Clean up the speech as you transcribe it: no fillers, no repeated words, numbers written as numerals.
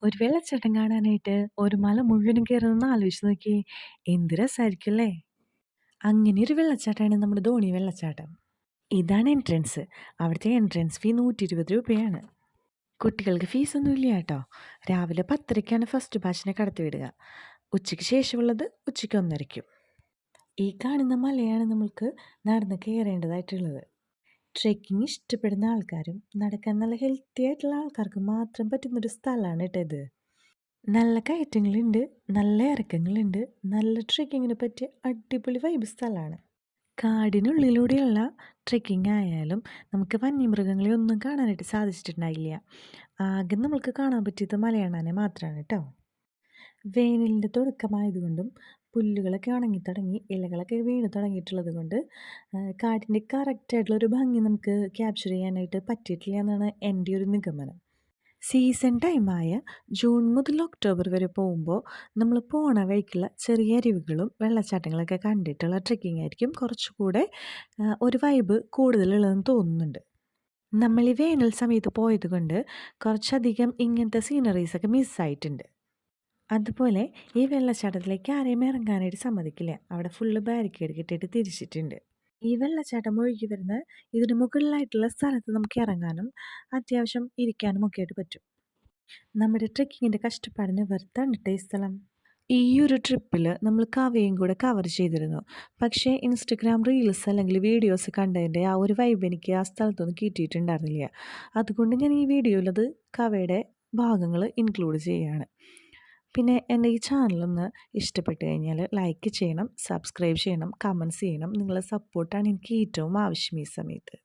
ഒരു വെള്ളച്ചാട്ടം കാണാനായിട്ട് ഒരു മല മുഴുവനും കയറുന്നൊന്ന് ആലോചിച്ച് നോക്കിയേ. എന്ത് രസമായിരിക്കും അല്ലേ? അങ്ങനെ ഒരു വെള്ളച്ചാട്ടമാണ് നമ്മുടെ ധോണി വെള്ളച്ചാട്ടം. ഇതാണ് എൻട്രൻസ്. അവിടുത്തെ എൻട്രൻസ് ഫീ 120 രൂപയാണ്. കുട്ടികൾക്ക് ഫീസൊന്നും ഇല്ല കേട്ടോ. രാവിലെ 10:30ക്കാണ് ഫസ്റ്റ് ബാച്ചിനെ കടത്തിവിടുക. ഉച്ചയ്ക്ക് ശേഷമുള്ളത് ഉച്ചയ്ക്ക് 1:30ക്കും. ഈ കാണുന്ന മലയാണ് നമ്മൾക്ക് നടന്ന് കയറേണ്ടതായിട്ടുള്ളത്. ട്രെക്കിങ് ഇഷ്ടപ്പെടുന്ന ആൾക്കാരും നടക്കാൻ നല്ല ഹെൽത്തി ആയിട്ടുള്ള ആൾക്കാർക്ക് മാത്രം പറ്റുന്നൊരു സ്ഥലമാണ് കേട്ടോ ഇത്. നല്ല കയറ്റങ്ങളുണ്ട്, നല്ല ഇറക്കങ്ങളുണ്ട്, നല്ല ട്രെക്കിങ്ങിന് പറ്റിയ അടിപൊളി വൈബ് സ്ഥലമാണ്. കാടിനുള്ളിലൂടെയുള്ള ട്രെക്കിംഗ് ആയാലും നമുക്ക് വന്യമൃഗങ്ങളെ ഒന്നും കാണാനായിട്ട് സാധിച്ചിട്ടുണ്ടായില്ല. ആകെ നമുക്ക് കാണാൻ പറ്റിയത് മലയണ്ണാനെ മാത്രമാണ് കേട്ടോ. വേനലിൻ്റെ തുടക്കമായതുകൊണ്ടും പുല്ലുകളൊക്കെ ഉണങ്ങിത്തുടങ്ങി ഇലകളൊക്കെ വീണ് തുടങ്ങിയിട്ടുള്ളത് കൊണ്ട് കാടിൻ്റെ കറക്റ്റായിട്ടുള്ളൊരു ഭംഗി നമുക്ക് ക്യാപ്ചർ ചെയ്യാനായിട്ട് പറ്റിയിട്ടില്ല എന്നാണ് എൻ്റെ ഒരു നിഗമനം. സീസൺ ടൈമായ ജൂൺ മുതൽ ഒക്ടോബർ വരെ പോകുമ്പോൾ നമ്മൾ പോണ വഴിക്കുള്ള ചെറിയ അരുവികളും വെള്ളച്ചാട്ടങ്ങളൊക്കെ കണ്ടിട്ടുള്ള ട്രെക്കിംഗ് ആയിരിക്കും കുറച്ചുകൂടെ ഒരു വൈബ് കൂടുതലുള്ളതെന്ന് തോന്നുന്നുണ്ട്. നമ്മൾ ഈ വേനൽ സമയത്ത് പോയത് കൊണ്ട് കുറച്ചധികം ഇങ്ങനത്തെ സീനറീസൊക്കെ മിസ്സായിട്ടുണ്ട്. അതുപോലെ ഈ വെള്ളച്ചാട്ടത്തിലേക്ക് ആരെയും ഇറങ്ങാനായിട്ട് സമ്മതിക്കില്ല. അവിടെ ഫുള്ള് ബാരിക്കേഡ് കെട്ടിയിട്ട് തിരിച്ചിട്ടുണ്ട്. ഈ വെള്ളച്ചാട്ടം ഒഴുകി വരുന്ന ഇതിന് മുകളിലായിട്ടുള്ള സ്ഥലത്ത് നമുക്ക് ഇറങ്ങാനും അത്യാവശ്യം ഇരിക്കാനും ഒക്കെ ആയിട്ട് പറ്റും. നമ്മുടെ ട്രെക്കിങ്ങിൻ്റെ കഷ്ടപ്പാടിന് വെർത്താണ് ട്ടോ ഈ സ്ഥലം. ഈ ഒരു ട്രിപ്പിൽ നമ്മൾ കവയും കൂടെ കവർ ചെയ്തിരുന്നു. പക്ഷേ ഇൻസ്റ്റഗ്രാം റീൽസ് അല്ലെങ്കിൽ വീഡിയോസ് കണ്ടതിൻ്റെ ആ ഒരു വൈബ് എനിക്ക് ആ സ്ഥലത്തൊന്നും കിട്ടിയിട്ടുണ്ടായിരുന്നില്ല. അതുകൊണ്ട് ഞാൻ ഈ വീഡിയോയിലത് കവയുടെ ഭാഗങ്ങൾ ഇൻക്ലൂഡ് ചെയ്യുകയാണ്. പിന്നെ എൻ്റെ ഈ ചാനലൊന്ന് ഇഷ്ടപ്പെട്ട് കഴിഞ്ഞാൽ ലൈക്ക് ചെയ്യണം, സബ്സ്ക്രൈബ് ചെയ്യണം, കമൻറ്റ്സ് ചെയ്യണം. നിങ്ങളുടെ സപ്പോർട്ടാണ് എനിക്ക് ഏറ്റവും ആവശ്യം ഈ സമയത്ത്.